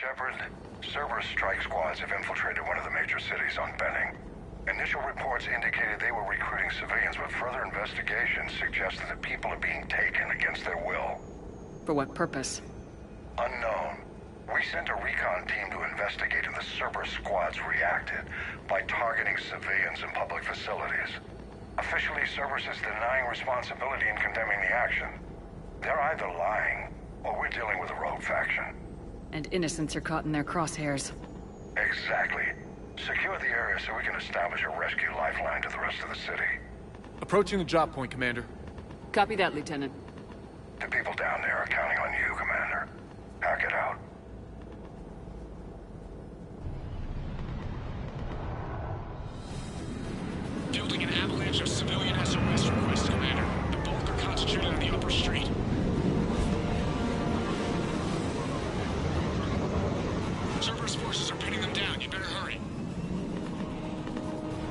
Shepard, Cerberus strike squads have infiltrated one of the major cities on Benning. Initial reports indicated they were recruiting civilians, but further investigation suggested that people are being taken against their will. For what purpose? Unknown. We sent a recon team to investigate, and the Cerberus squads reacted by targeting civilians in public facilities. Officially, Cerberus is denying responsibility and condemning the action. They're either lying, or we're dealing with a rogue faction. And innocents are caught in their crosshairs. Exactly. Secure the area so we can establish a rescue lifeline to the rest of the city. Approaching the drop point, Commander. Copy that, Lieutenant. The people down there are counting on you, Commander. Hack it out. Fielding an avalanche of civilian SOS requests, Commander. The bulk are concentrated on the upper street. Cerberus forces are pinning them down. You'd better hurry.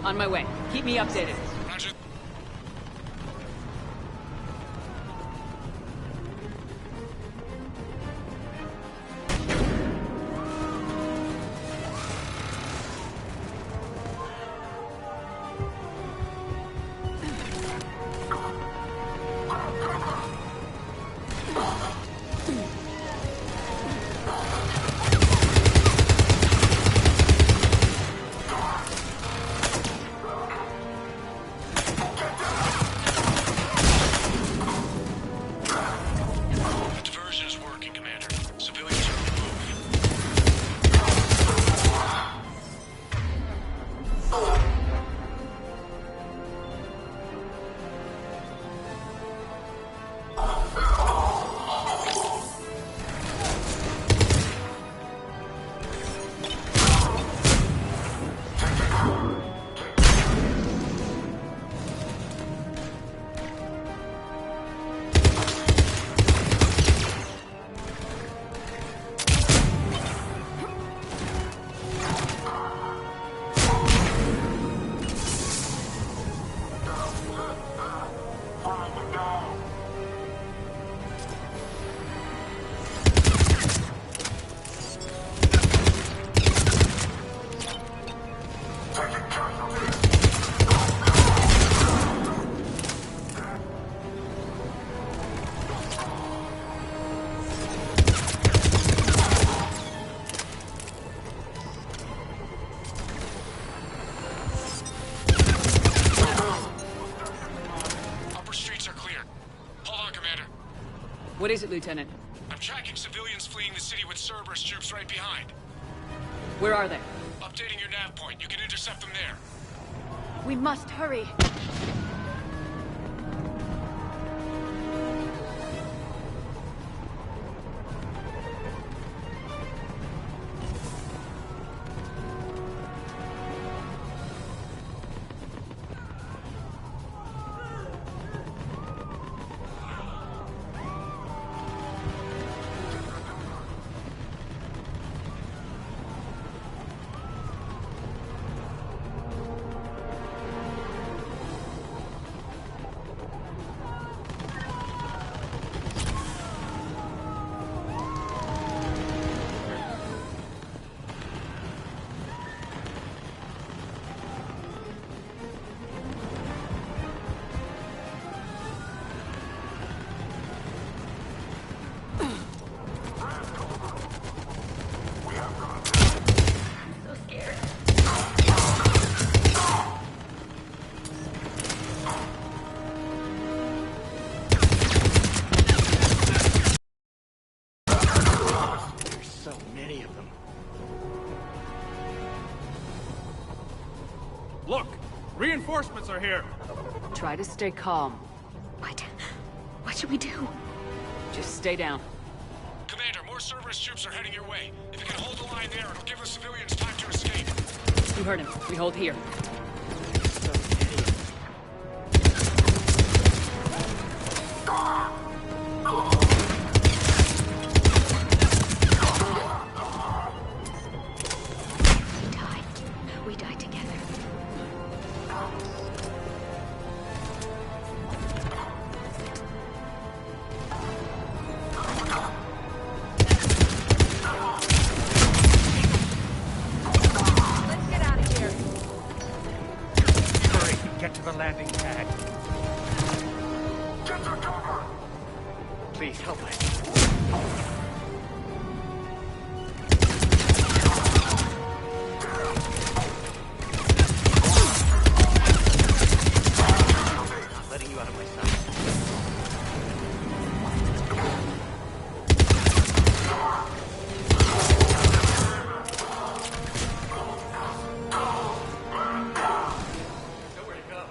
On my way. Keep me updated. Roger. What is it, Lieutenant? I'm tracking civilians fleeing the city with Cerberus troops right behind. Where are they? Updating your nav point. You can intercept them there. We must hurry. Look! Reinforcements are here! Try to stay calm. What should we do? Just stay down. Commander, more Cerberus troops are heading your way. If you can hold the line there, it'll give the civilians time to escape. You heard him. We hold here. We died together. Please, help us. Not letting you out of my sight. Nowhere to go.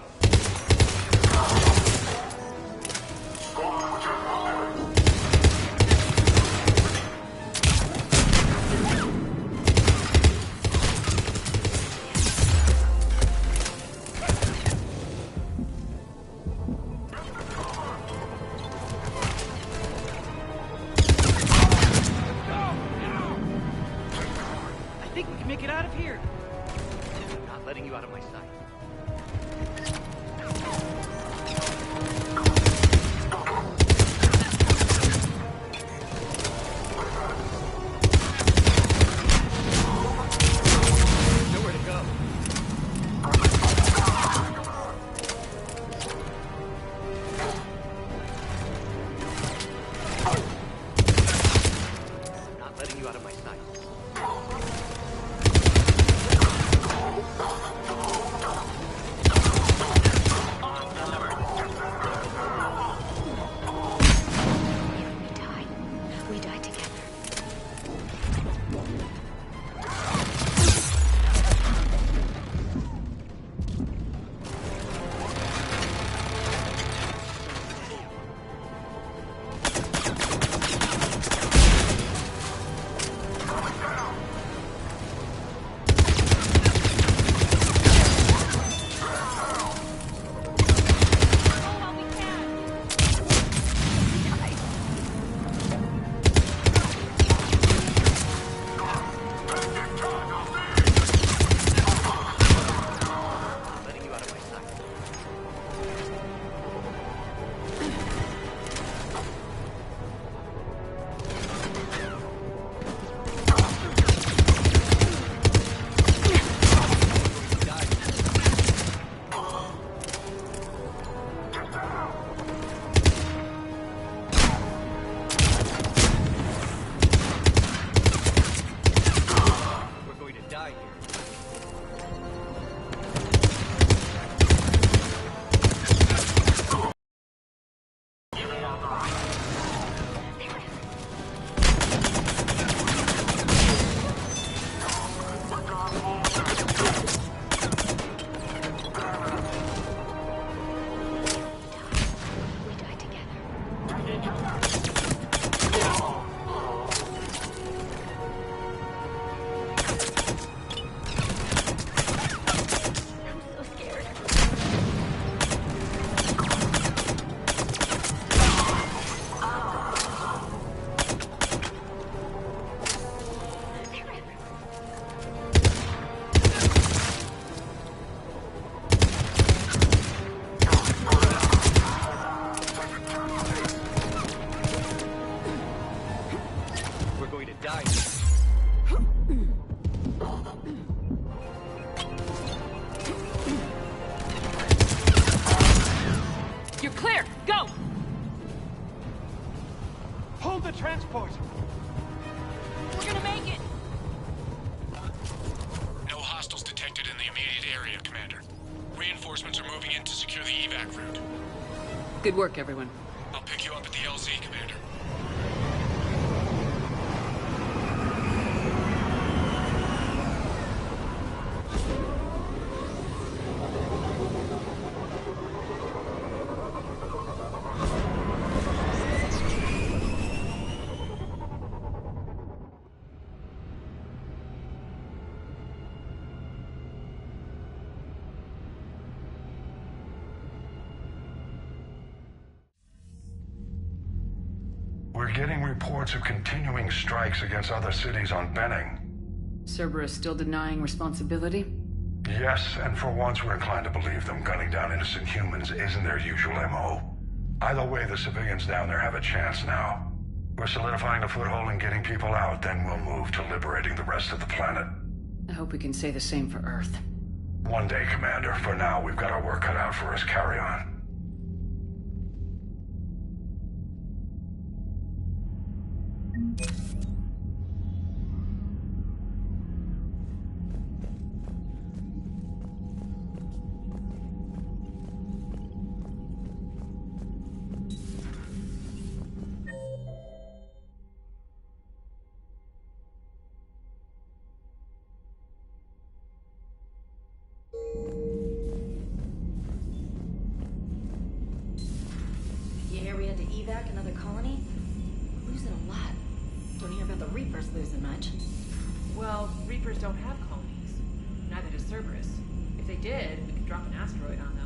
I think we can make it out of here. Not letting you out of my sight. Nowhere to go. Not letting you out of my sight. We die. We die together. Not letting you out of my sight. We're going to die here. We die together. I'm so scared. They're everywhere. We're going to die here. You're clear! Go! Hold the transport! We're gonna make it! No hostiles detected in the immediate area, Commander. Reinforcements are moving in to secure the evac route. Good work, everyone. I'll pick you up at the LZ, Commander. We're getting reports of continuing strikes against other cities on Benning. Cerberus still denying responsibility? Yes, and for once we're inclined to believe them. Gunning down innocent humans isn't their usual MO. Either way, the civilians down there have a chance now. We're solidifying the foothold and getting people out, then we'll move to liberating the rest of the planet. I hope we can say the same for Earth. One day, Commander. For now, we've got our work cut out for us. Carry on. You hear we had to evac another colony? We're losing a lot. Don't hear about the Reapers losing much. Well, Reapers don't have colonies. Neither does Cerberus. If they did, we could drop an asteroid on them.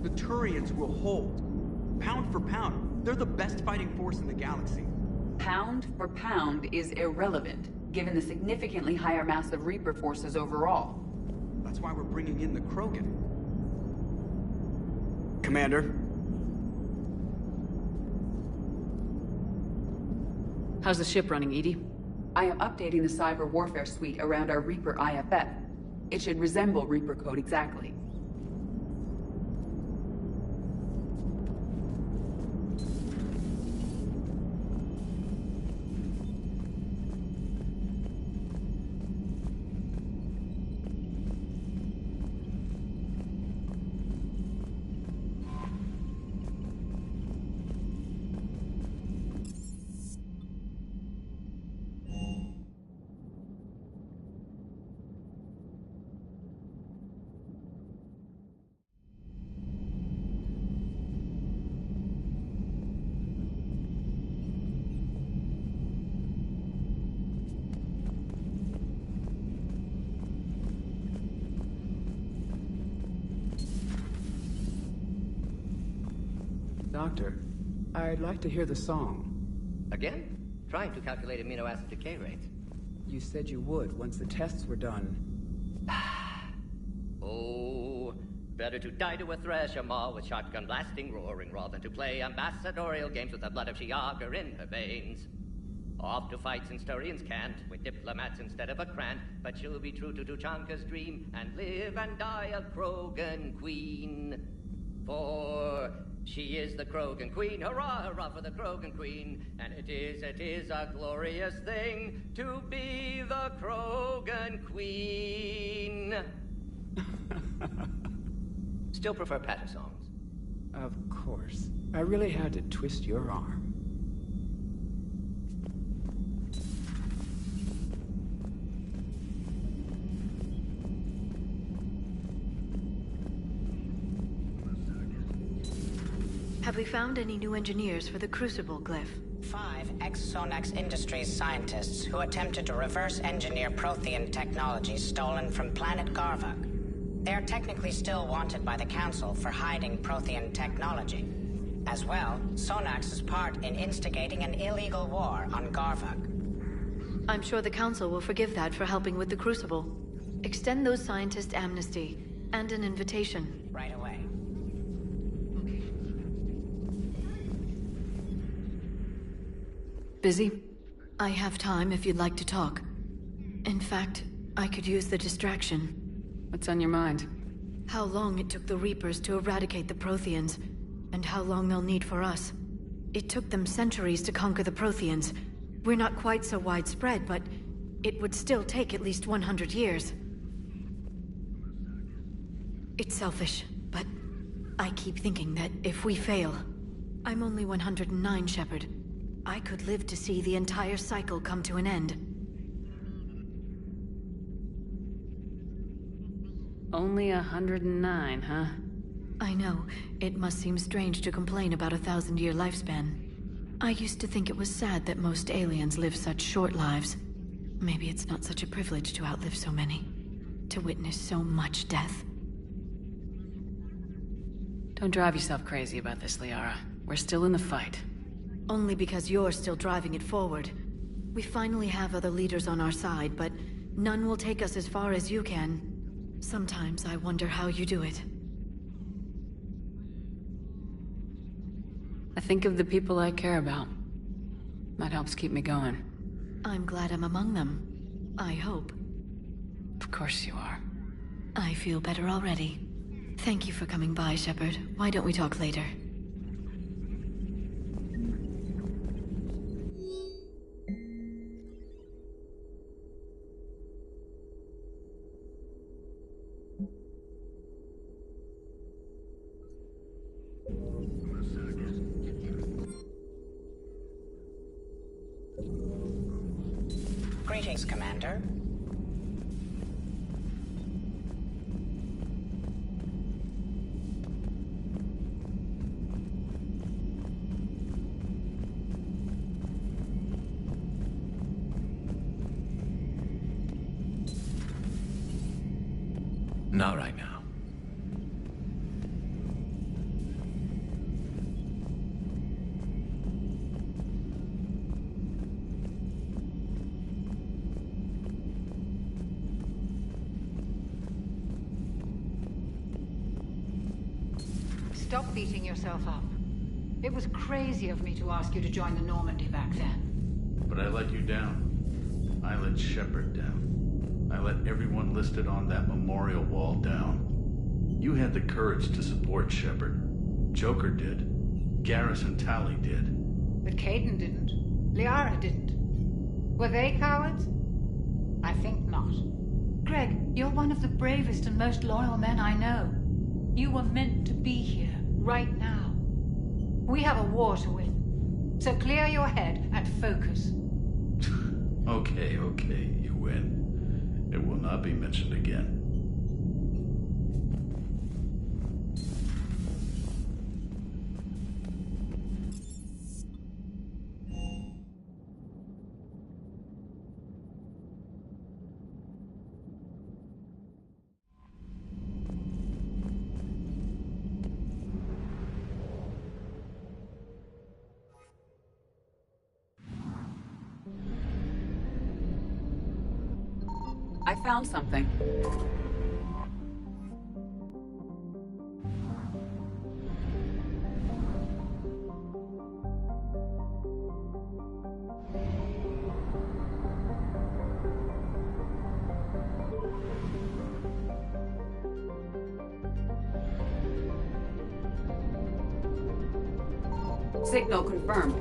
The Turians will hold. Pound for pound, they're the best fighting force in the galaxy. Pound for pound is irrelevant, given the significantly higher mass of Reaper forces overall. That's why we're bringing in the Krogan. Commander? How's the ship running, Edie? I am updating the cyber warfare suite around our Reaper IFF. It should resemble Reaper code exactly. Doctor, I'd like to hear the song. Again? Trying to calculate amino acid decay rates. You said you would once the tests were done. Oh, better to die to a thresher maw with shotgun blasting roaring raw than to play ambassadorial games with the blood of Shiagar in her veins. Off to fights in Sturian's cant with diplomats instead of a Krant, but she'll be true to Tuchanka's dream and live and die a Krogan queen. For she is the Krogan queen, hurrah, hurrah for the Krogan queen, and it is a glorious thing to be the Krogan queen. Still prefer patter songs. Of course. I really had to twist your arm. Have we found any new engineers for the Crucible glyph? 5 ex-Sonax Industries scientists who attempted to reverse engineer Prothean technology stolen from planet Garvuk. They are technically still wanted by the Council for hiding Prothean technology. As well, Sonax's part in instigating an illegal war on Garvuk. I'm sure the Council will forgive that for helping with the Crucible. Extend those scientists amnesty and an invitation. Right away. Busy? I have time if you'd like to talk. In fact, I could use the distraction. What's on your mind? How long it took the Reapers to eradicate the Protheans, and how long they'll need for us. It took them centuries to conquer the Protheans. We're not quite so widespread, but it would still take at least 100 years. It's selfish, but I keep thinking that if we fail... I'm only 109, Shepard. I could live to see the entire cycle come to an end. Only 109, huh? I know. It must seem strange to complain about a 1,000-year lifespan. I used to think it was sad that most aliens live such short lives. Maybe it's not such a privilege to outlive so many. To witness so much death. Don't drive yourself crazy about this, Liara. We're still in the fight. Only because you're still driving it forward. We finally have other leaders on our side, but none will take us as far as you can. Sometimes I wonder how you do it. I think of the people I care about. That helps keep me going. I'm glad I'm among them. I hope. Of course you are. I feel better already. Thank you for coming by, Shepard. Why don't we talk later? Greetings, Commander. Not right now. Stop beating yourself up. It was crazy of me to ask you to join the Normandy back then. But I let you down. I let Shepard down. I let everyone listed on that memorial wall down. You had the courage to support Shepard. Joker did. Garrus and Tali did. But Caden didn't. Liara didn't. Were they cowards? I think not. Greg, you're one of the bravest and most loyal men I know. You were meant to be here, right now. We have a war to win. So clear your head and focus. Okay, you win. It will not be mentioned again. I found something. Signal confirmed.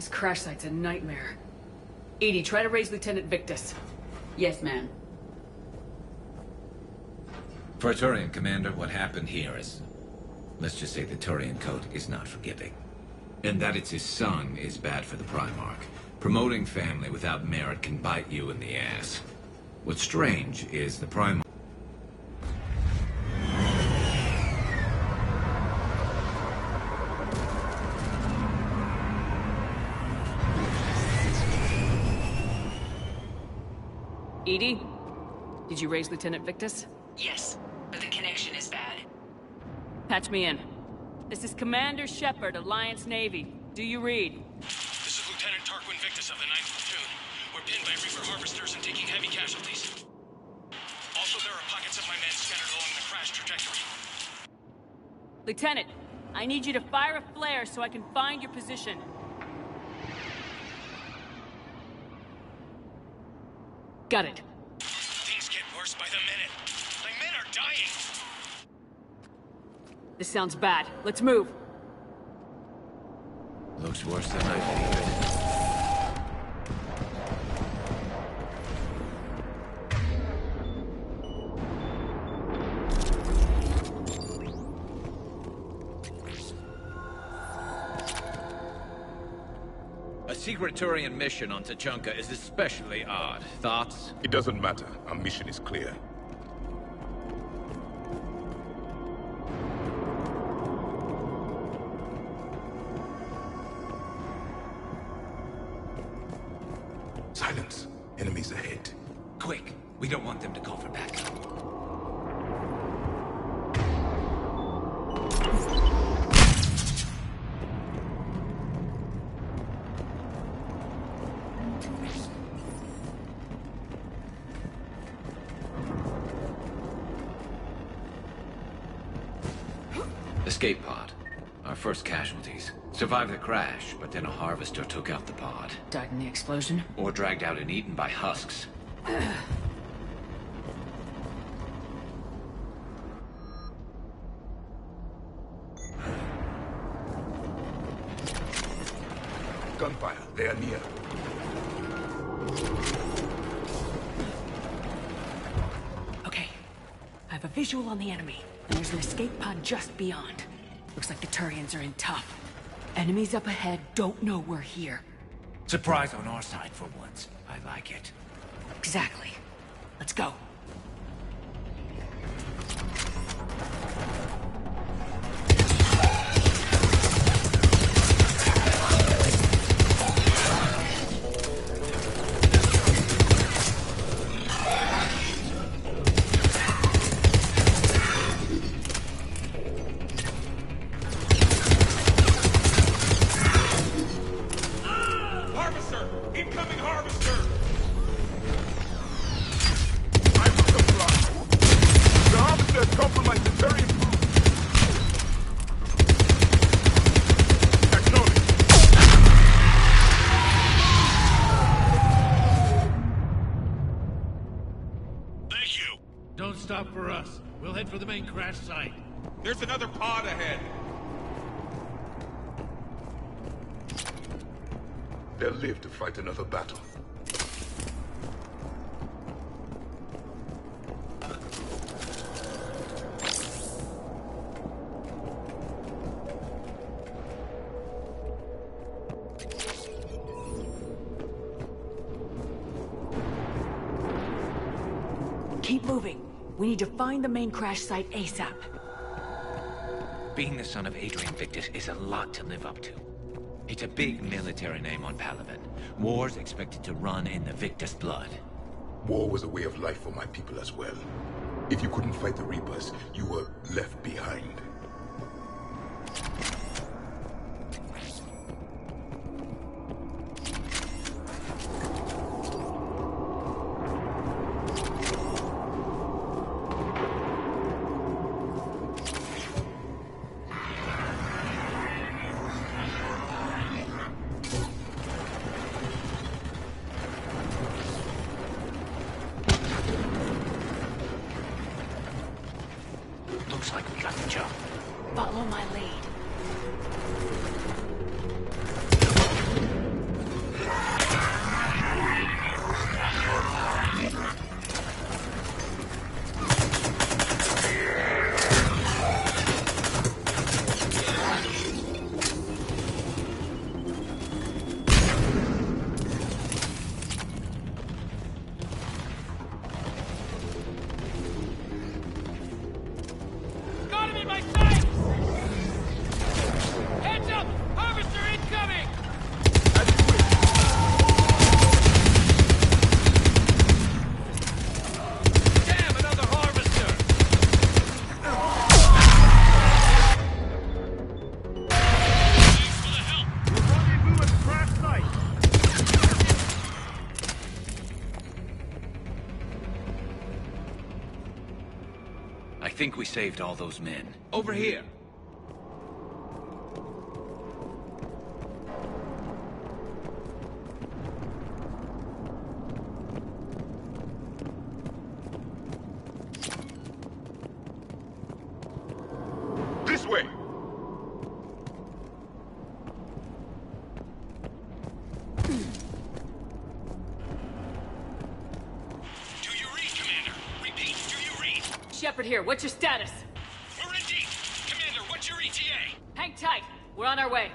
This crash site's a nightmare. Edie, try to raise Lieutenant Victus. Yes, ma'am. For a Turian commander, what happened here is... let's just say the Turian code is not forgiving. And that it's his son is bad for the Primarch. Promoting family without merit can bite you in the ass. What's strange is the Primarch... Edie? Did you raise Lieutenant Victus? Yes, but the connection is bad. Patch me in. This is Commander Shepard, Alliance Navy. Do you read? This is Lieutenant Tarquin Victus of the 9th Platoon. We're pinned by Reaper harvesters and taking heavy casualties. Also, there are pockets of my men scattered along the crash trajectory. Lieutenant, I need you to fire a flare so I can find your position. Got it. Things get worse by the minute. My men are dying. This sounds bad. Let's move. Looks worse than I feared. A secret Turian mission on Tachanka is especially odd. Thoughts? It doesn't matter. Our mission is clear. Silence. Enemies ahead. Quick! We don't want them to call for backup. Escape pod. Our first casualties. Survived the crash, but then a harvester took out the pod. Died in the explosion? Or dragged out and eaten by husks. Gunfire. They are near. Okay. I have a visual on the enemy, and there's an escape pod just beyond. Looks like the Turians are in tough. Enemies up ahead don't know we're here. Surprise on our side for once. I like it. Exactly. Let's go. Don't stop for us. We'll head for the main crash site. There's another pod ahead. They'll live to fight another battle. Keep moving. We need to find the main crash site ASAP. Being the son of Adrian Victus is a lot to live up to. It's a big military name on Palaven. War's expected to run in the Victus blood. War was a way of life for my people as well. If you couldn't fight the Reapers, you were left behind. Looks like we got the job. think we saved all those men. Over here! This way! Shepard here, what's your status? We're in deep! Commander, what's your ETA? Hang tight, we're on our way.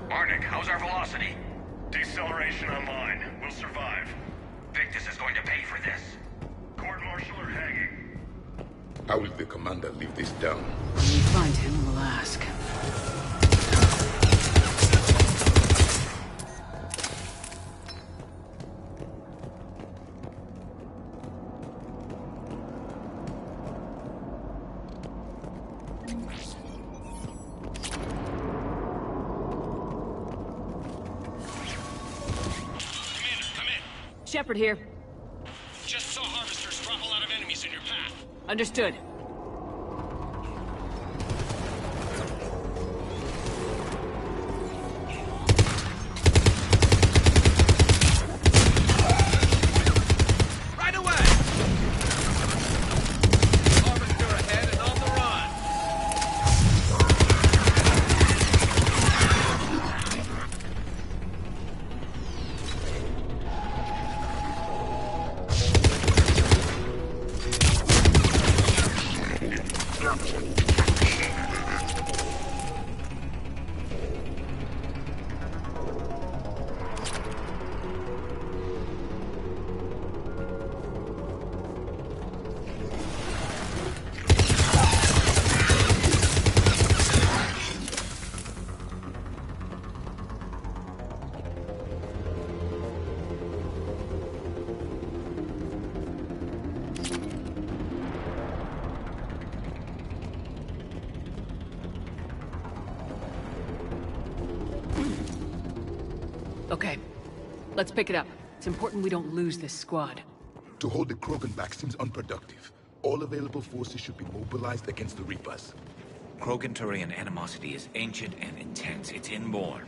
Arnik, how's our velocity? Deceleration online. We'll survive. Victus is going to pay for this. Court-martial or hanging? How will the commander leave this down? When we find him, we'll ask. Shepard here. Just saw harvesters drop a lot of enemies in your path. Understood. Right away! Harvester ahead and on the run! Okay, let's pick it up. It's important we don't lose this squad. To hold the Krogan back seems unproductive. All available forces should be mobilized against the Reapers. Krogan-Turian animosity is ancient and intense. It's inborn.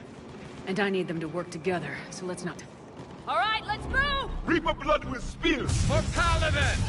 And I need them to work together, so let's not... All right, let's move! Reaper blood will spill! For Paladin!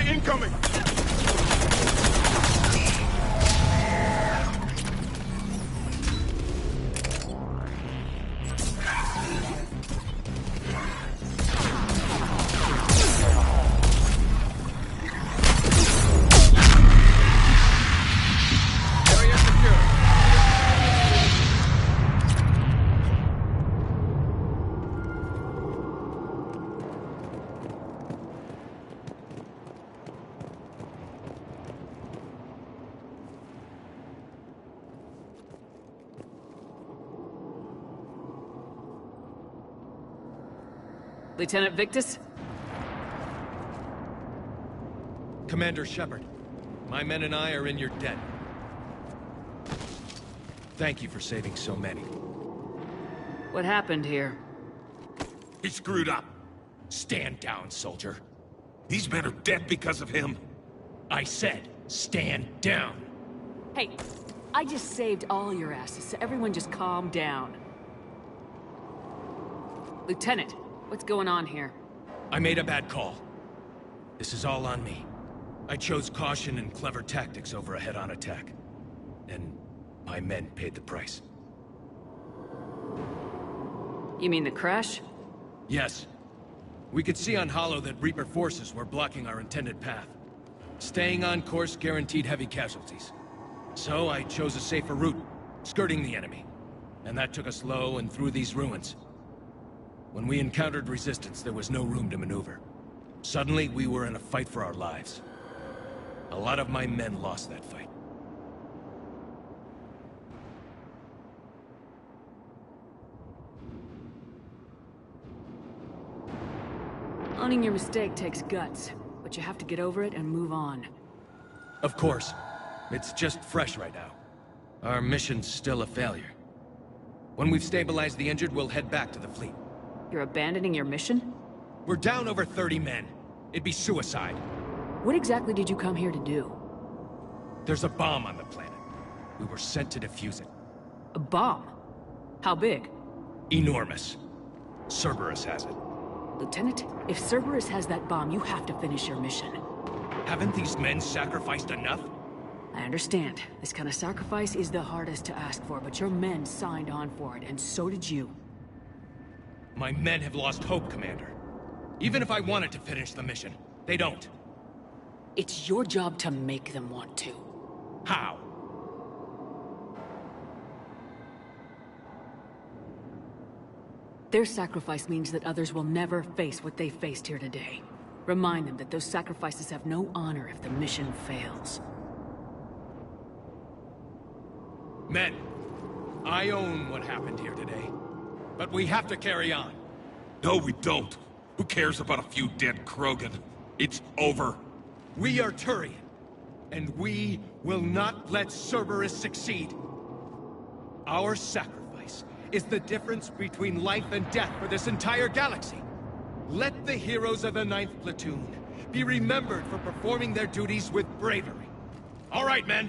Incoming! Lieutenant Victus? Commander Shepard. My men and I are in your debt. Thank you for saving so many. What happened here? He screwed up. Stand down, soldier. These men are dead because of him. I said, stand down. Hey, I just saved all your asses, so everyone just calm down. Lieutenant, what's going on here? I made a bad call. This is all on me. I chose caution and clever tactics over a head-on attack. And my men paid the price. You mean the crash? Yes. We could see on Hollow that Reaper forces were blocking our intended path. Staying on course guaranteed heavy casualties. So I chose a safer route, skirting the enemy. And that took us low and through these ruins. When we encountered resistance, there was no room to maneuver. Suddenly, we were in a fight for our lives. A lot of my men lost that fight. Owning your mistake takes guts, but you have to get over it and move on. Of course. It's just fresh right now. Our mission's still a failure. When we've stabilized the injured, we'll head back to the fleet. You're abandoning your mission? We're down over 30 men. It'd be suicide. What exactly did you come here to do? There's a bomb on the planet. We were sent to defuse it. A bomb? How big? Enormous. Cerberus has it. Lieutenant, if Cerberus has that bomb, you have to finish your mission. Haven't these men sacrificed enough? I understand. This kind of sacrifice is the hardest to ask for, but your men signed on for it, and so did you. My men have lost hope, Commander. Even if I wanted to finish the mission, they don't. It's your job to make them want to. How? Their sacrifice means that others will never face what they faced here today. Remind them that those sacrifices have no honor if the mission fails. Men, I own what happened here today. But we have to carry on. No, we don't. Who cares about a few dead Krogan? It's over. We are Turian, and we will not let Cerberus succeed. Our sacrifice is the difference between life and death for this entire galaxy. Let the heroes of the 9th Platoon be remembered for performing their duties with bravery. All right, men.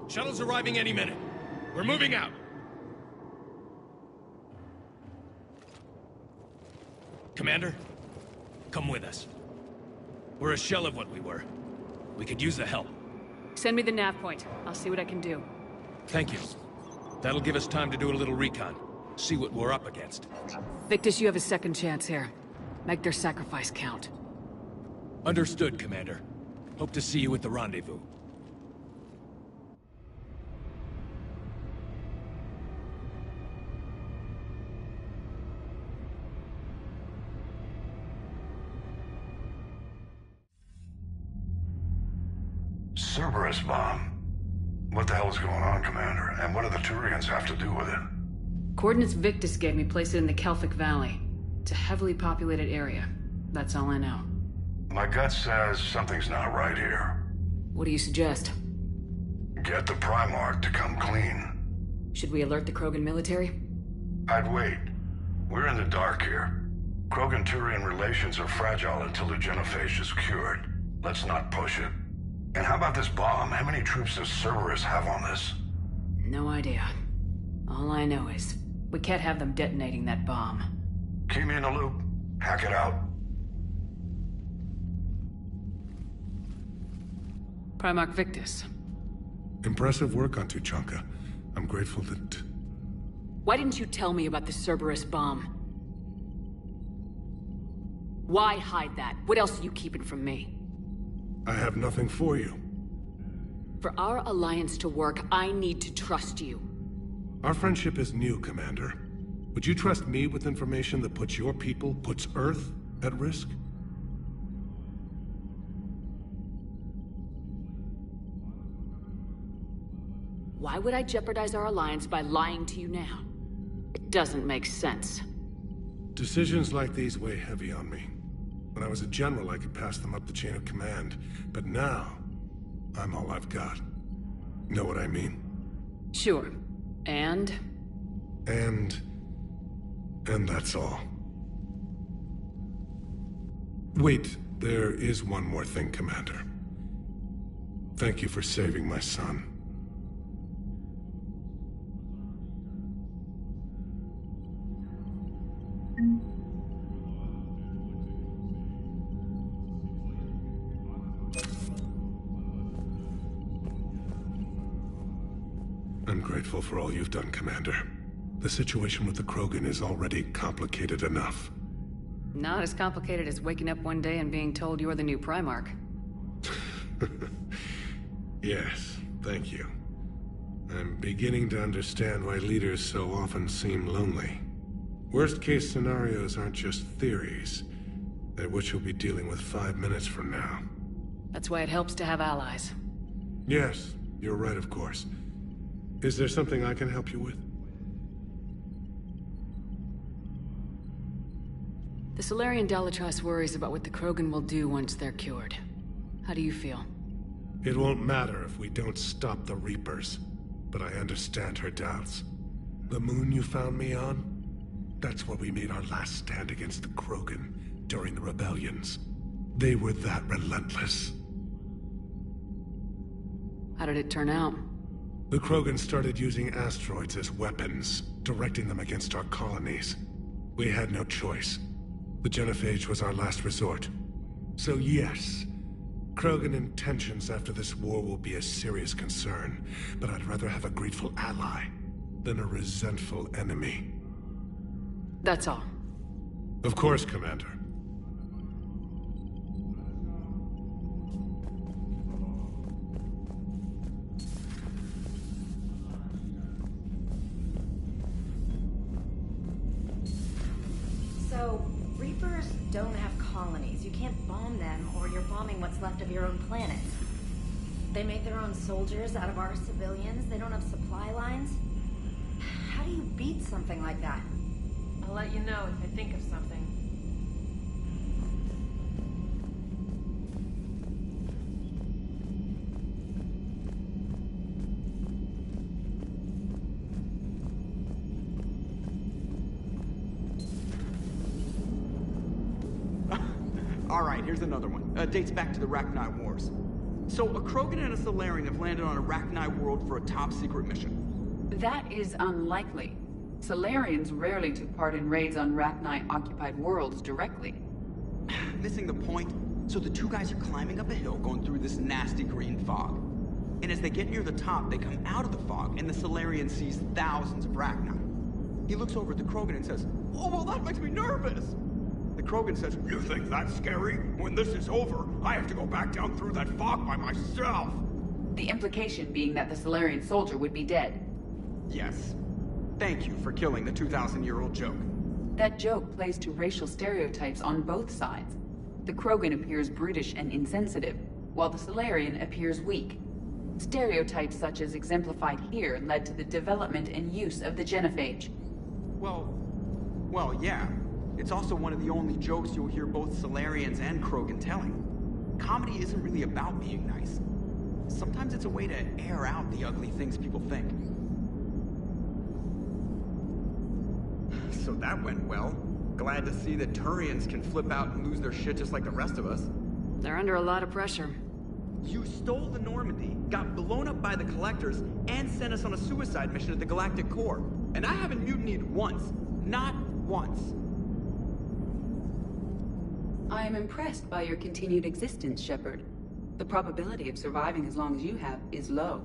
Shuttle's arriving any minute. We're moving out. Commander, come with us. We're a shell of what we were. We could use the help. Send me the nav point. I'll see what I can do. Thank you. That'll give us time to do a little recon. See what we're up against. Victus, you have a second chance here. Make their sacrifice count. Understood, Commander. Hope to see you at the rendezvous. Cerberus bomb. What the hell is going on, Commander? And what do the Turians have to do with it? Coordinates Victus gave me place it in the Kelphic Valley. It's a heavily populated area. That's all I know. My gut says something's not right here. What do you suggest? Get the Primarch to come clean. Should we alert the Krogan military? I'd wait. We're in the dark here. Krogan-Turian relations are fragile until the genophage is cured. Let's not push it. And how about this bomb? How many troops does Cerberus have on this? No idea. All I know is, we can't have them detonating that bomb. Keep me in the loop. Hack it out. Primarch Victus. Impressive work on Tuchanka. I'm grateful that... Why didn't you tell me about the Cerberus bomb? Why hide that? What else are you keeping from me? I have nothing for you. For our alliance to work, I need to trust you. Our friendship is new, Commander. Would you trust me with information that puts your people, puts Earth, at risk? Why would I jeopardize our alliance by lying to you now? It doesn't make sense. Decisions like these weigh heavy on me. When I was a general, I could pass them up the chain of command. But now, I'm all I've got. Know what I mean? Sure. And that's all. Wait, there is one more thing, Commander. Thank you for saving my son. I'm grateful for all you've done, Commander. The situation with the Krogan is already complicated enough. not as complicated as waking up one day and being told you're the new Primarch. Yes, thank you. I'm beginning to understand why leaders so often seem lonely. Worst-case scenarios aren't just theories. They're what you'll be dealing with 5 minutes from now. That's why it helps to have allies. Yes, you're right, of course. Is there something I can help you with? The Solarian Dalatrass worries about what the Krogan will do once they're cured. How do you feel? It won't matter if we don't stop the Reapers, but I understand her doubts. The moon you found me on? That's where we made our last stand against the Krogan during the rebellions. They were that relentless. How did it turn out? The Krogan started using asteroids as weapons, directing them against our colonies. We had no choice. The Genophage was our last resort. So yes, Krogan intentions after this war will be a serious concern, but I'd rather have a grateful ally than a resentful enemy. That's all. Of course, Commander. So, Reapers don't have colonies. You can't bomb them, or you're bombing what's left of your own planet. They make their own soldiers out of our civilians. They don't have supply lines. How do you beat something like that? I'll let you know if I think of something. Alright, here's another one. Dates back to the Rachni Wars. So, a Krogan and a Solarian have landed on a Rachni world for a top-secret mission. That is unlikely. Solarians rarely took part in raids on Rachni-occupied worlds directly. Missing the point? So the two guys are climbing up a hill going through this nasty green fog. And as they get near the top, they come out of the fog, and the Solarian sees thousands of Rachni. He looks over at the Krogan and says, "Oh, well, that makes me nervous!" The Krogan says, "You think that's scary? When this is over, I have to go back down through that fog by myself!" The implication being that the Solarian soldier would be dead. Yes. Thank you for killing the 2,000-year-old joke. That joke plays to racial stereotypes on both sides. The Krogan appears brutish and insensitive, while the Solarian appears weak. Stereotypes such as exemplified here led to the development and use of the Genophage. Well, yeah. It's also one of the only jokes you'll hear both Solarians and Krogan telling. Comedy isn't really about being nice. Sometimes it's a way to air out the ugly things people think. So that went well. Glad to see that Turians can flip out and lose their shit just like the rest of us. They're under a lot of pressure. You stole the Normandy, got blown up by the Collectors, and sent us on a suicide mission at the Galactic Core. And I haven't mutinied once. Not once. I am impressed by your continued existence, Shepard. The probability of surviving as long as you have is low.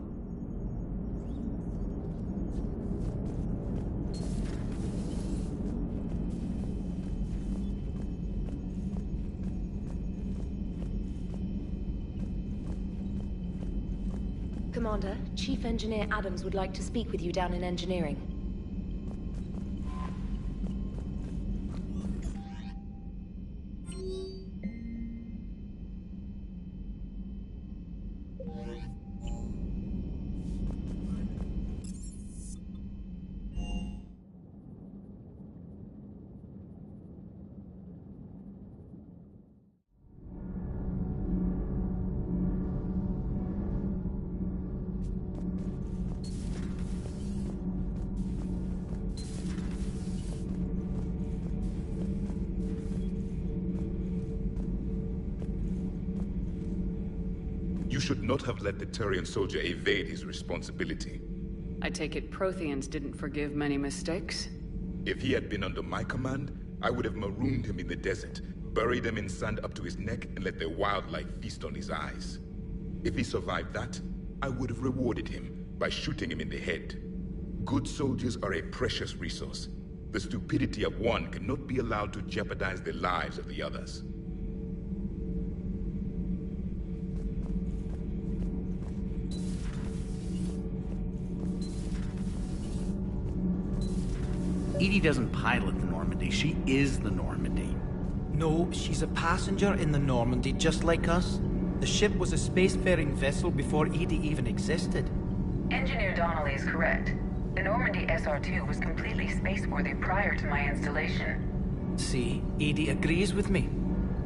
Commander, Chief Engineer Adams would like to speak with you down in engineering. You should not have let the Turian soldier evade his responsibility. I take it Protheans didn't forgive many mistakes? If he had been under my command, I would have marooned him in the desert, buried him in sand up to his neck, and let the wildlife feast on his eyes. If he survived that, I would have rewarded him by shooting him in the head. Good soldiers are a precious resource. The stupidity of one cannot be allowed to jeopardize the lives of the others. Edie doesn't pilot the Normandy, she is the Normandy. No, she's a passenger in the Normandy, just like us. The ship was a spacefaring vessel before Edie even existed. Engineer Donnelly is correct. The Normandy SR-2 was completely spaceworthy prior to my installation. See, Edie agrees with me.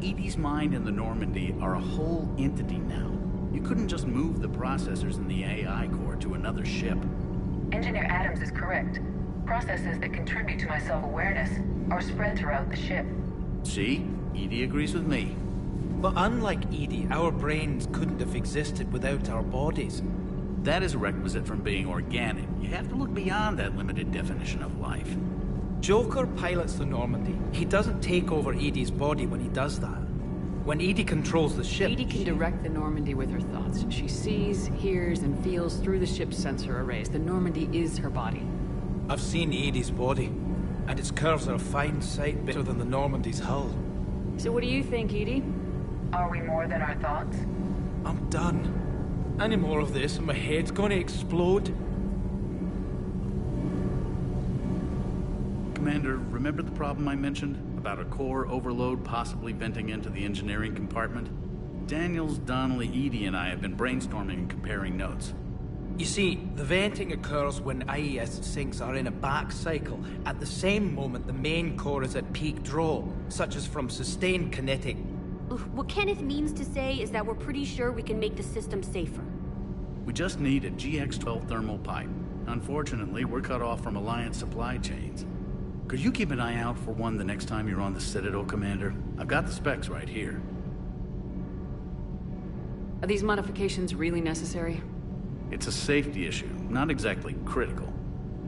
Edie's mind and the Normandy are a whole entity now. You couldn't just move the processors in the AI core to another ship. Engineer Adams is correct. Processes that contribute to my self-awareness are spread throughout the ship. See? Edie agrees with me. But unlike Edie, our brains couldn't have existed without our bodies. That is a requisite from being organic. You have to look beyond that limited definition of life. Joker pilots the Normandy. He doesn't take over Edie's body when he does that. When Edie controls the ship... Edie can direct the Normandy with her thoughts. She sees, hears, and feels through the ship's sensor arrays. The Normandy is her body. I've seen Edie's body, and its curves are a fine sight better than the Normandy's hull. So what do you think, Edie? Are we more than our thoughts? I'm done. Any more of this and my head's gonna explode. Commander, remember the problem I mentioned? About a core overload possibly venting into the engineering compartment? Daniels, Donnelly, Edie, and I have been brainstorming and comparing notes. You see, the venting occurs when IES sinks are in a back cycle. At the same moment, the main core is at peak draw, such as from sustained kinetic. What Kenneth means to say is that we're pretty sure we can make the system safer. We just need a GX-12 thermal pipe. Unfortunately, we're cut off from Alliance supply chains. Could you keep an eye out for one the next time you're on the Citadel, Commander? I've got the specs right here. Are these modifications really necessary? It's a safety issue, not exactly critical.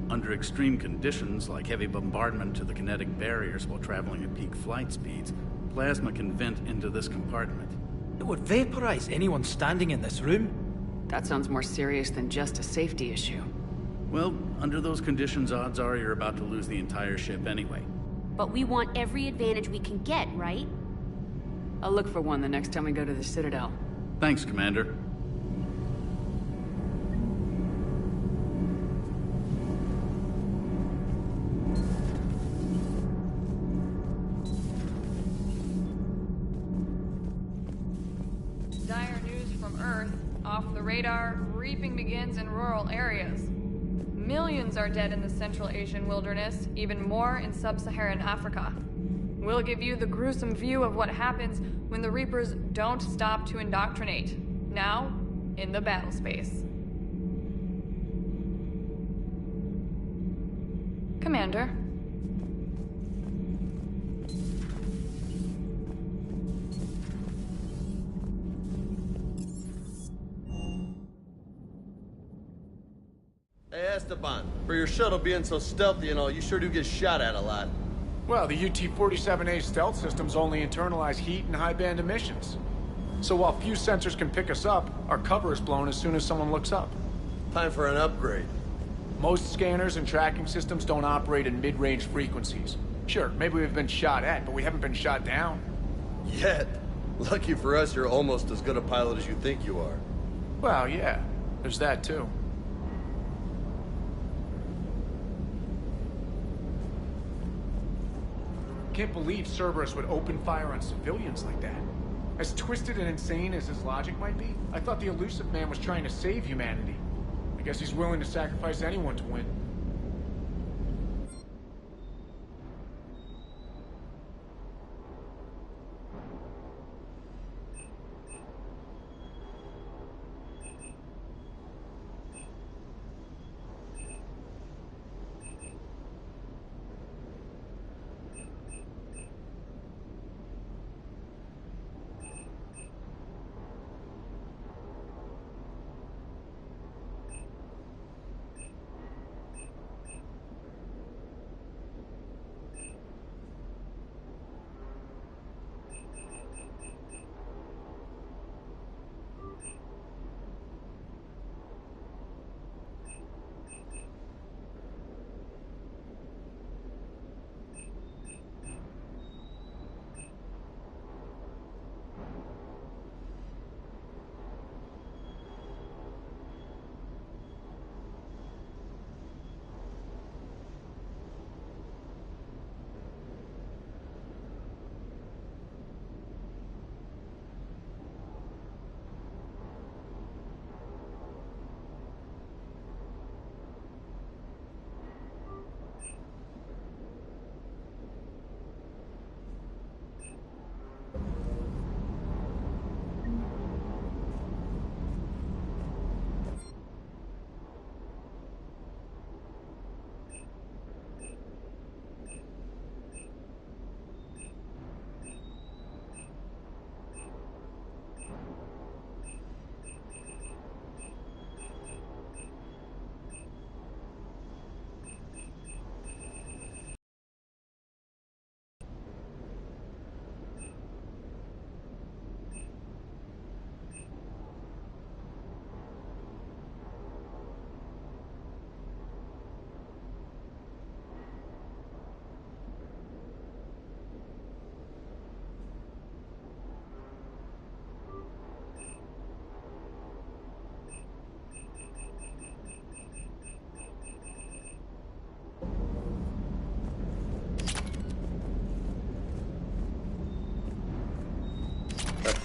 Under extreme conditions, like heavy bombardment to the kinetic barriers while traveling at peak flight speeds, plasma can vent into this compartment. It would vaporize anyone standing in this room. That sounds more serious than just a safety issue. Well, under those conditions, odds are you're about to lose the entire ship anyway. But we want every advantage we can get, right? I'll look for one the next time we go to the Citadel. Thanks, Commander. Dire news from Earth. Off the radar, reaping begins in rural areas. Millions are dead in the Central Asian wilderness, even more in sub-Saharan Africa. We'll give you the gruesome view of what happens when the Reapers don't stop to indoctrinate. Now, in the battle space. Commander. Hey, Esteban, for your shuttle being so stealthy and all, you sure do get shot at a lot. Well, the UT-47A stealth systems only internalize heat and high-band emissions. So while few sensors can pick us up, our cover is blown as soon as someone looks up. Time for an upgrade. Most scanners and tracking systems don't operate in mid-range frequencies. Sure, maybe we've been shot at, but we haven't been shot down. Yet. Lucky for us, you're almost as good a pilot as you think you are. Well, yeah. There's that, too. Can't believe Cerberus would open fire on civilians like that. As twisted and insane as his logic might be, I thought the elusive man was trying to save humanity. I guess he's willing to sacrifice anyone to win.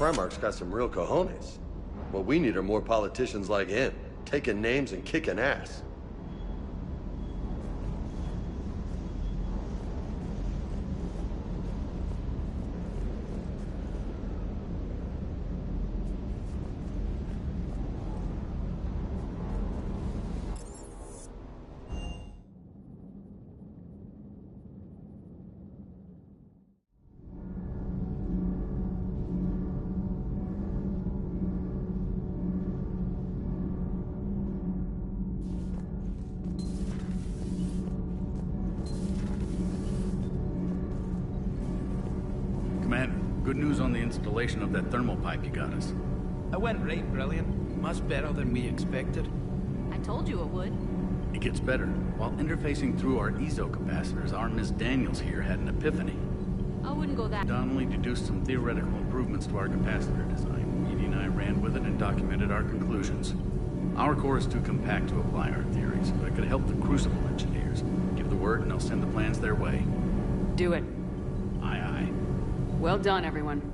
Primarch's got some real cojones. What we need are more politicians like him, taking names and kicking ass. Good news on the installation of that thermal pipe you got us. It went right brilliant. Much better than we expected. I told you it would. It gets better. While interfacing through our EZO capacitors, our Miss Daniels here had an epiphany. I wouldn't go that. Donnelly deduced some theoretical improvements to our capacitor design. Edie and I ran with it and documented our conclusions. Our core is too compact to apply our theories, but it could help the Crucible engineers. Give the word and I'll send the plans their way. Do it. Aye, aye. Well done, everyone.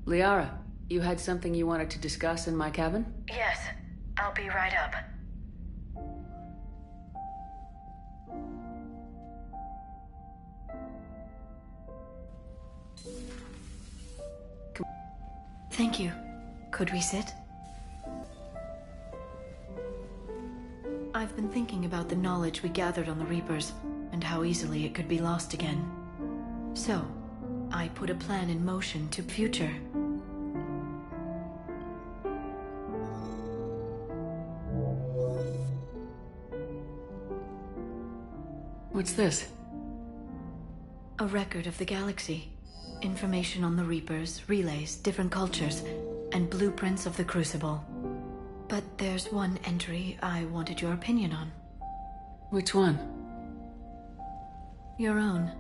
Liara, you had something you wanted to discuss in my cabin? Yes, I'll be right up. Thank you. Could we sit? I've been thinking about the knowledge we gathered on the Reapers, and how easily it could be lost again. So, I put a plan in motion to future. What's this? A record of the galaxy. Information on the Reapers, relays, different cultures, and blueprints of the Crucible. But there's one entry I wanted your opinion on. Which one? Your own.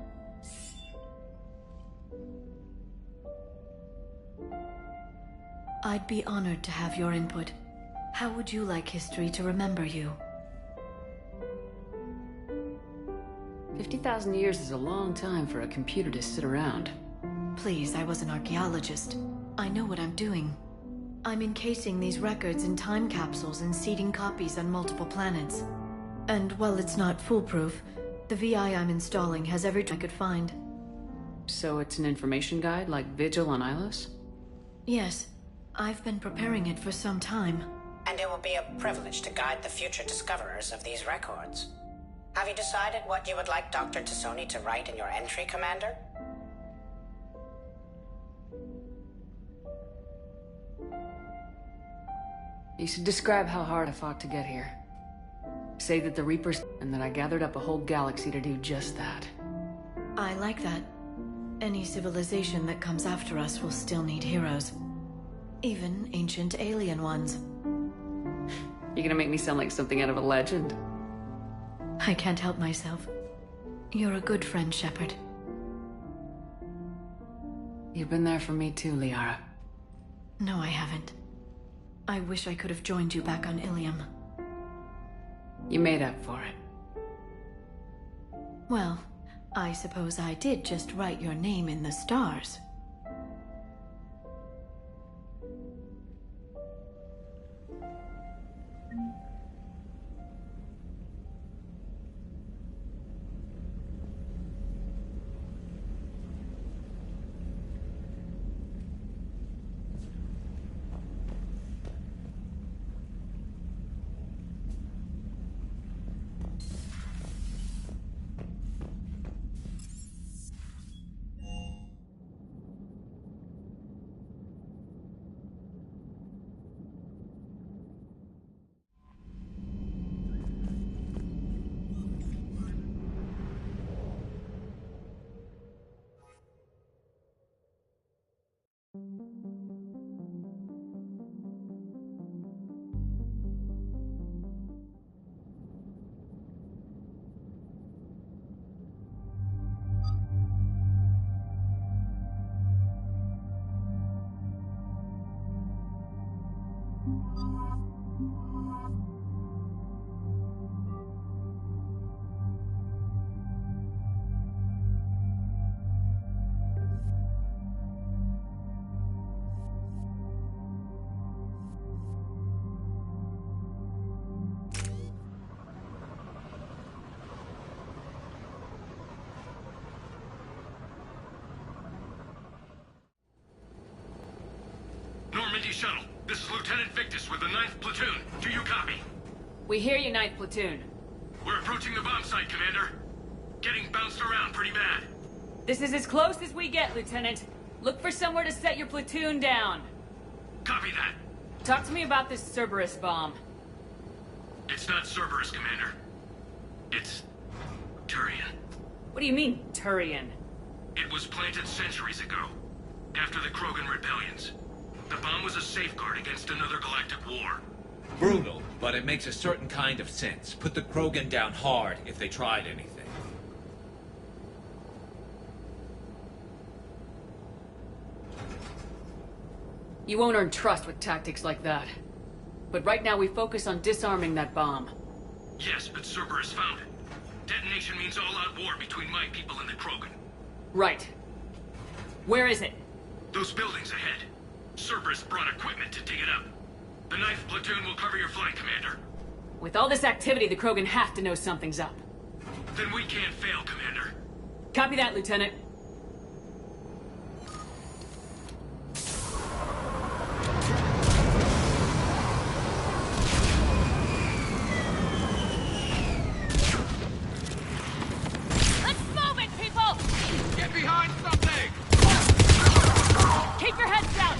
I'd be honored to have your input. How would you like history to remember you? 50,000 years is a long time for a computer to sit around. Please, I was an archaeologist. I know what I'm doing. I'm encasing these records in time capsules and seeding copies on multiple planets. And while it's not foolproof, the VI I'm installing has everything I could find. So it's an information guide like Vigil on Ilos? Yes. I've been preparing it for some time. And it will be a privilege to guide the future discoverers of these records. Have you decided what you would like Dr. Tassoni to write in your entry, Commander? You should describe how hard I fought to get here. Say that the Reapers and that I gathered up a whole galaxy to do just that. I like that. Any civilization that comes after us will still need heroes. Even ancient alien ones. You're gonna make me sound like something out of a legend. I can't help myself. You're a good friend, Shepard. You've been there for me too, Liara. No, I haven't. I wish I could have joined you back on Ilium. You made up for it. Well, I suppose I did just write your name in the stars. shuttle. This is Lieutenant Victus with the 9th Platoon. Do you copy? We hear you, 9th Platoon. We're approaching the bomb site, Commander. Getting bounced around pretty bad. This is as close as we get, Lieutenant. Look for somewhere to set your platoon down. Copy that. Talk to me about this Cerberus bomb. It's not Cerberus, Commander. It's Turian. What do you mean, Turian? It was planted centuries ago, after the Krogan rebellions. The bomb was a safeguard against another galactic war. Brutal, but it makes a certain kind of sense. Put the Krogan down hard if they tried anything. You won't earn trust with tactics like that. But right now we focus on disarming that bomb. Yes, but Cerberus found it. Detonation means all-out war between my people and the Krogan. Right. Where is it? Those buildings ahead. Cerberus brought equipment to dig it up. The 9th Platoon will cover your flank, Commander. With all this activity, the Krogan have to know something's up. Then we can't fail, Commander. Copy that, Lieutenant. Let's move it, people! Get behind something! Keep your heads down!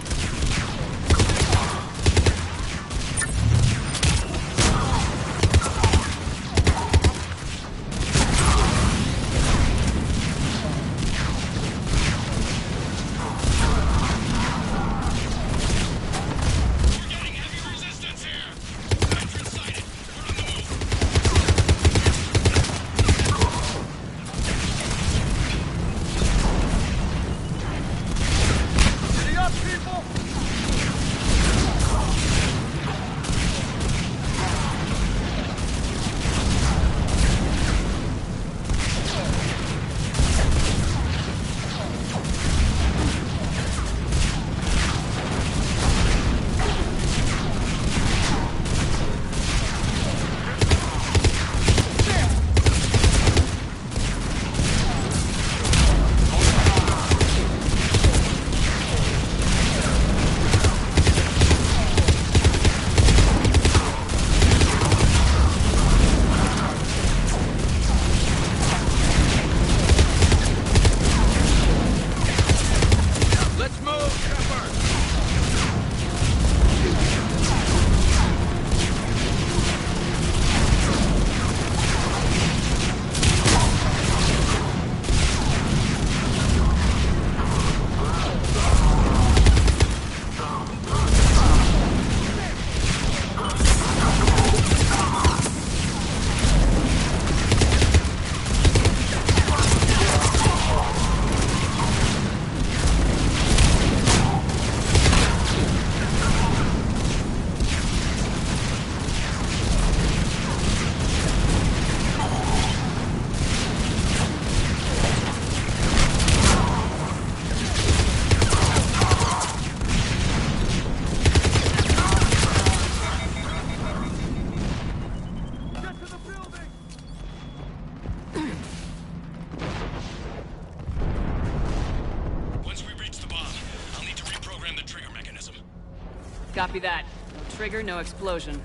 Copy that. No trigger, no explosion.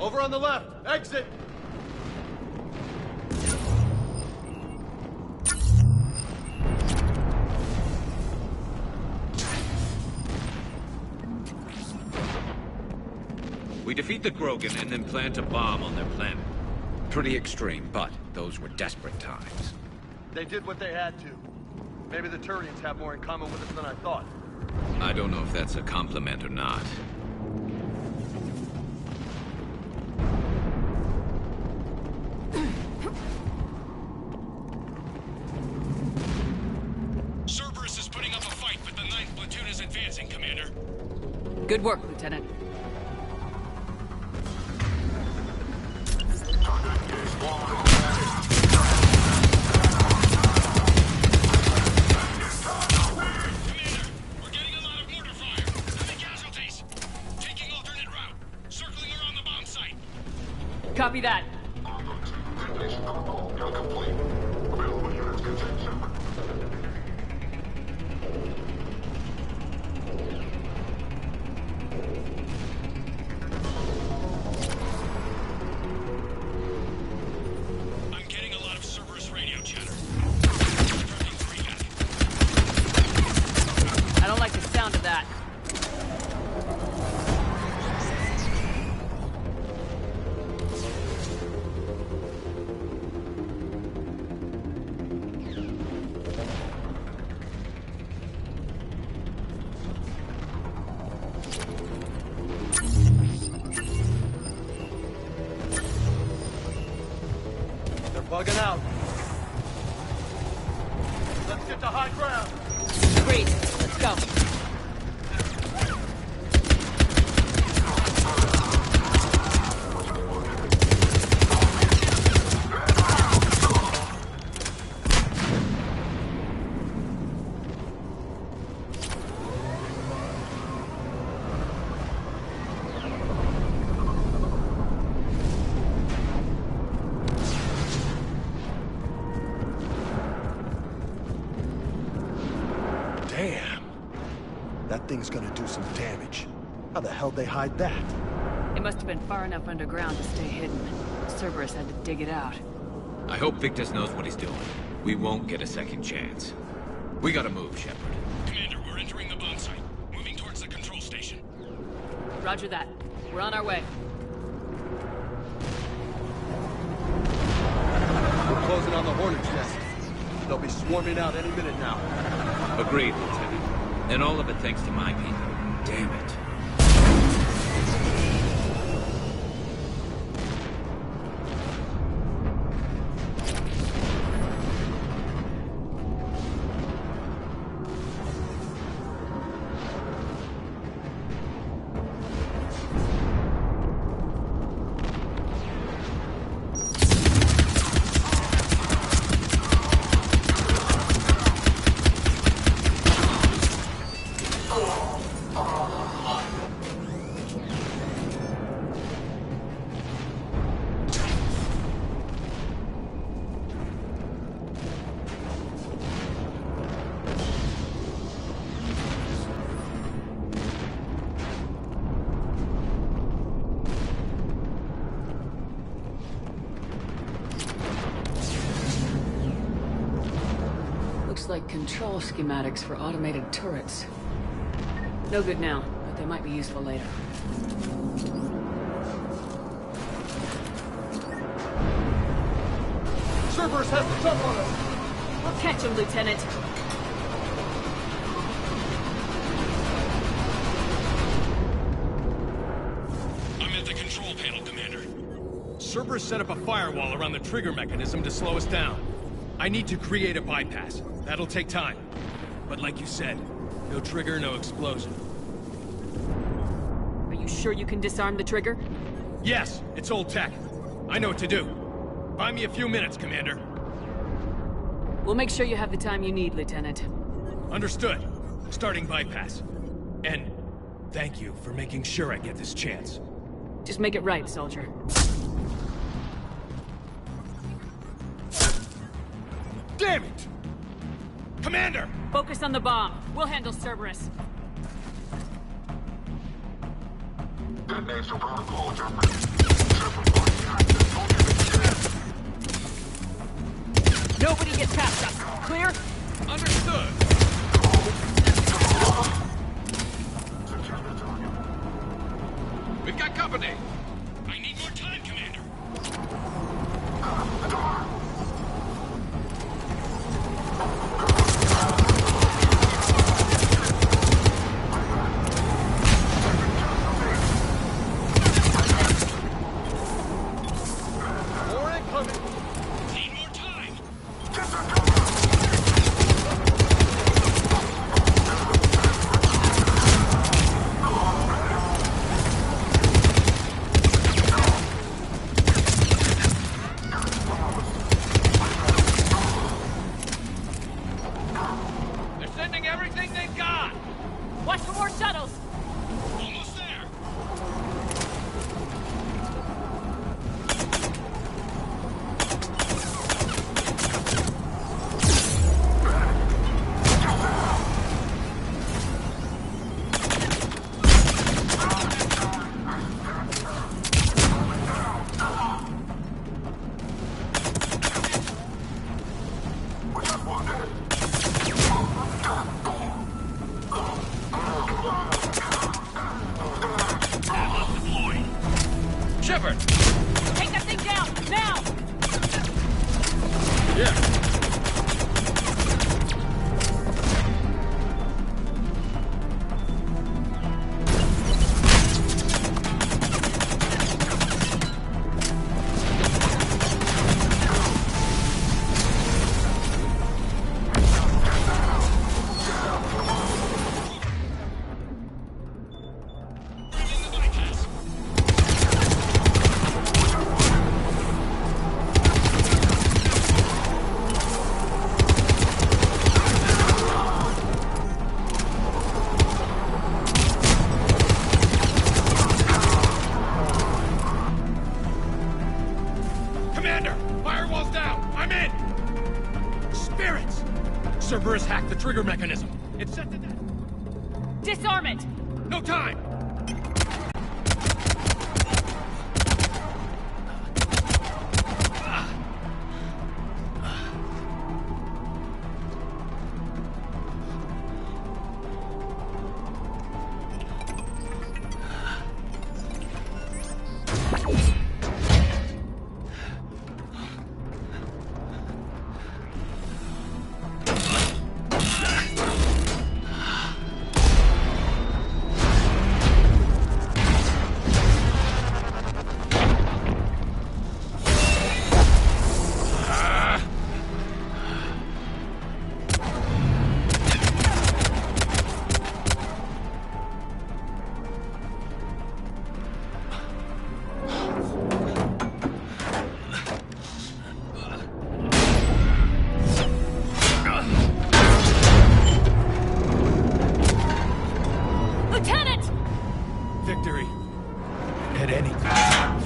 Over on the left! Exit! We defeat the Krogan and then plant a bomb on their planet. Pretty extreme, but those were desperate times. They did what they had to. Maybe the Turians have more in common with us than I thought. I don't know if that's a compliment or not. Cerberus is putting up a fight, but the 9th platoon is advancing, Commander. Good work, Lieutenant. Copy that. I'm getting a lot of Cerberus radio chatter. I don't like the sound of that. Bugging out. Let's get to high ground. Agreed. Let's go. Thing's gonna do some damage. How the hell they hide that? It must have been far enough underground to stay hidden. Cerberus had to dig it out. I hope Victus knows what he's doing. We won't get a second chance. We gotta move, Shepard. Commander, we're entering the bomb site. Moving towards the control station. Roger that. We're on our way. We're closing on the Hornet's nest. They'll be swarming out any minute now. Agreed, Lieutenant. And all of it thanks to my people. Damn it. Like control schematics for automated turrets. No good now, but they might be useful later. Cerberus has the jump on us! We'll catch him, Lieutenant. I'm at the control panel, Commander. Cerberus set up a firewall around the trigger mechanism to slow us down. I need to create a bypass. That'll take time. But like you said, no trigger, no explosion. Are you sure you can disarm the trigger? Yes, it's old tech. I know what to do. Buy me a few minutes, Commander. We'll make sure you have the time you need, Lieutenant. Understood. Starting bypass. And thank you for making sure I get this chance. Just make it right, soldier. Damn it! Commander! Focus on the bomb. We'll handle Cerberus. Detonation protocol adjustment. Nobody gets past us. Clear? Understood. We've got company. I need more time, Commander. More incoming. Need more time. They're sending everything they've got. Watch for more shuttles. Almost there. Shepard! Take that thing down, now! Yeah. Commander! Firewall's down! I'm in! Spirits! Cerberus hacked the trigger mechanism. It's set to death. Disarm it! No time! Lieutenant! Victory. At any time.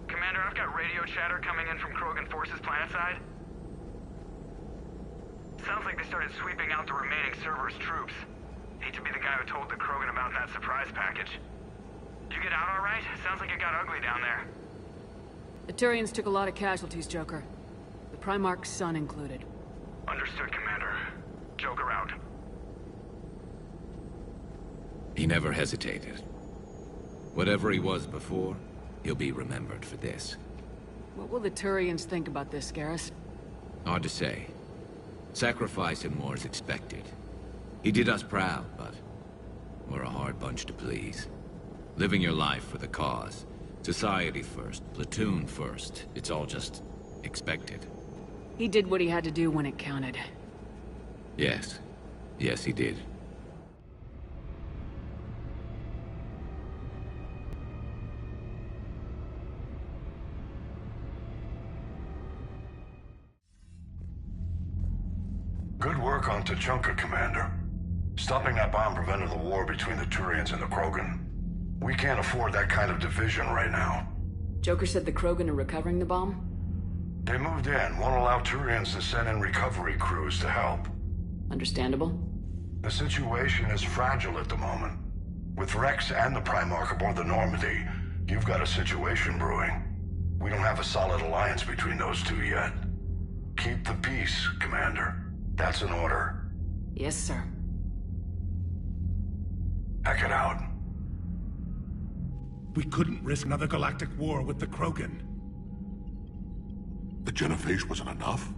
Commander, I've got radio chatter coming in from Krogan forces planetside. Sounds like they started sweeping out the remaining Cerberus troops. Hate to be the guy who told the Krogan about that surprise package. Did you get out all right? Sounds like it got ugly down there. The Turians took a lot of casualties, Joker. The Primarch's son included. Understood, Commander. Joker out. He never hesitated. Whatever he was before, he'll be remembered for this. What will the Turians think about this, Garrus? Hard to say. Sacrifice in war is expected. He did us proud, but we're a hard bunch to please. Living your life for the cause. Society first, platoon first. It's all just expected. He did what he had to do when it counted. Yes. Yes, he did. Good work on Tuchanka, Commander. Stopping that bomb prevented the war between the Turians and the Krogan. We can't afford that kind of division right now. Joker said the Krogan are recovering the bomb? They moved in, won't allow Turians to send in recovery crews to help. Understandable. The situation is fragile at the moment. With Rex and the Primarch aboard the Normandy, you've got a situation brewing. We don't have a solid alliance between those two yet. Keep the peace, Commander. That's an order. Yes, sir. Heck it out. We couldn't risk another galactic war with the Krogan. The genophage wasn't enough?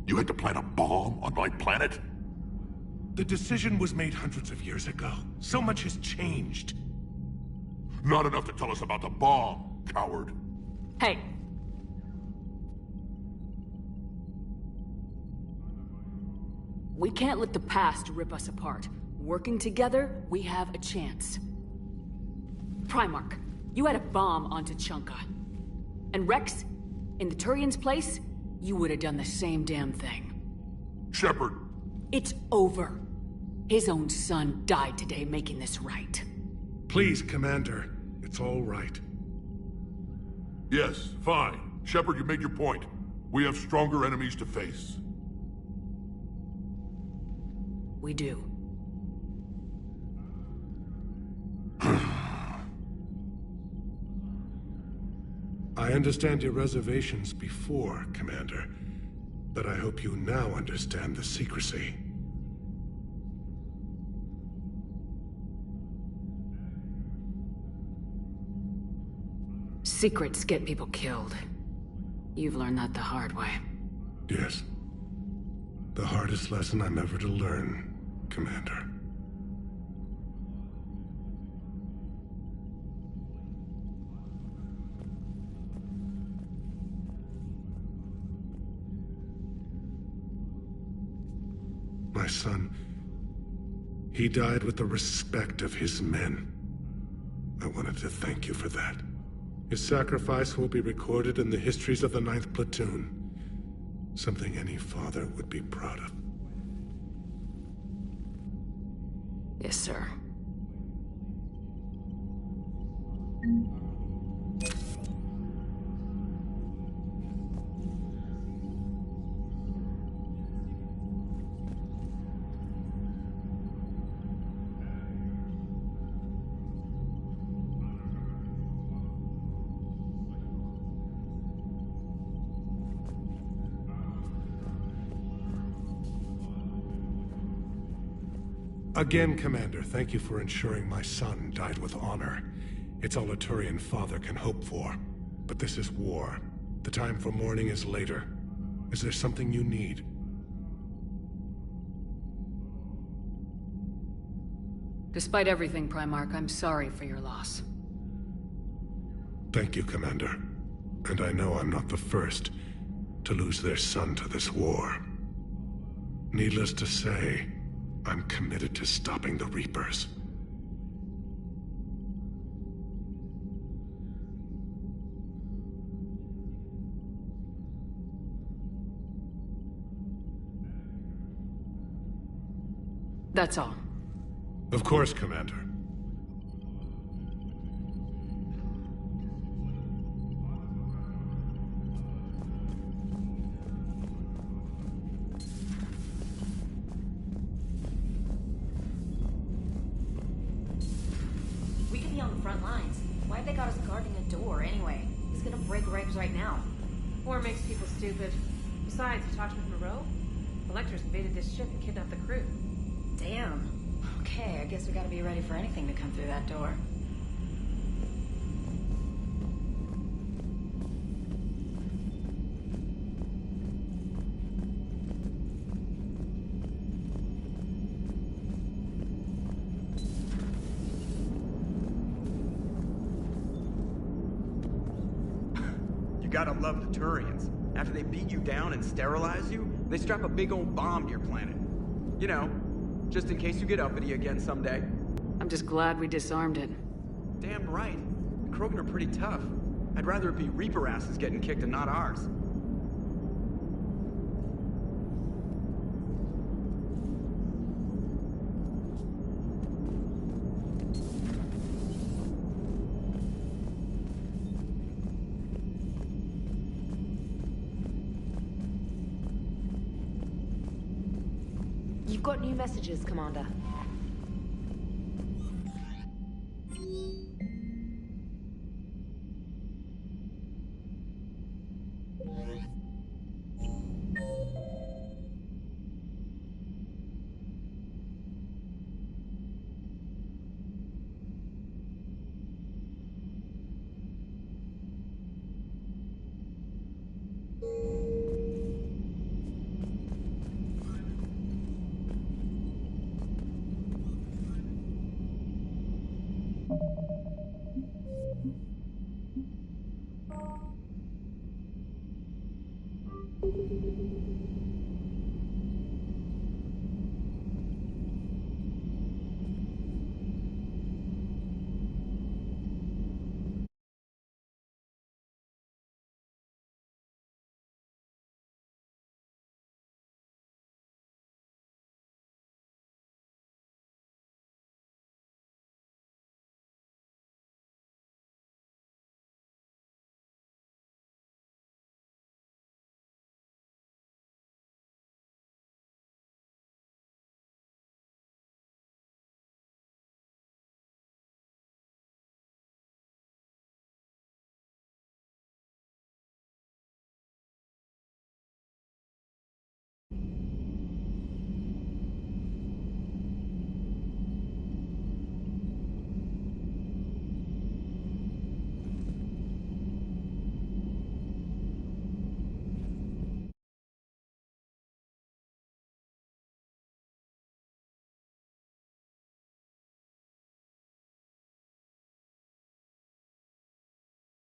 You had to plant a bomb on my planet? The decision was made hundreds of years ago. So much has changed. Not enough to tell us about the bomb, coward. Hey! We can't let the past rip us apart. Working together, we have a chance. Primarch, you had a bomb on Tuchanka. And Rex, in the Turian's place, you would have done the same damn thing. Shepard! It's over. His own son died today making this right. Please, Commander. It's all right. Yes, fine. Shepard, you made your point. We have stronger enemies to face. We do. I understand your reservations before, Commander, but I hope you now understand the secrecy. Secrets get people killed. You've learned that the hard way. Yes. The hardest lesson I'm ever to learn, Commander. My son, he died with the respect of his men. I wanted to thank you for that. His sacrifice will be recorded in the histories of the 9th Platoon. Something any father would be proud of. Yes, sir. Again, Commander, thank you for ensuring my son died with honor. It's all a Turian father can hope for. But this is war. The time for mourning is later. Is there something you need? Despite everything, Primarch, I'm sorry for your loss. Thank you, Commander. And I know I'm not the first to lose their son to this war. Needless to say, I'm committed to stopping the Reapers. That's all. Of course, Commander. We could be on the front lines. Why have they got us guarding a door anyway? He's gonna break regs right now. War makes people stupid. Besides, you talked with Moreau? Electors invaded this ship and kidnapped the crew. Damn. Okay, I guess we gotta be ready for anything to come through that door. You gotta love the Turians. After they beat you down and sterilize you, they strap a big old bomb to your planet. You know, just in case you get uppity again someday. I'm just glad we disarmed it. Damn right. The Krogan are pretty tough. I'd rather it be Reaper asses getting kicked and not ours. You've got new messages, Commander.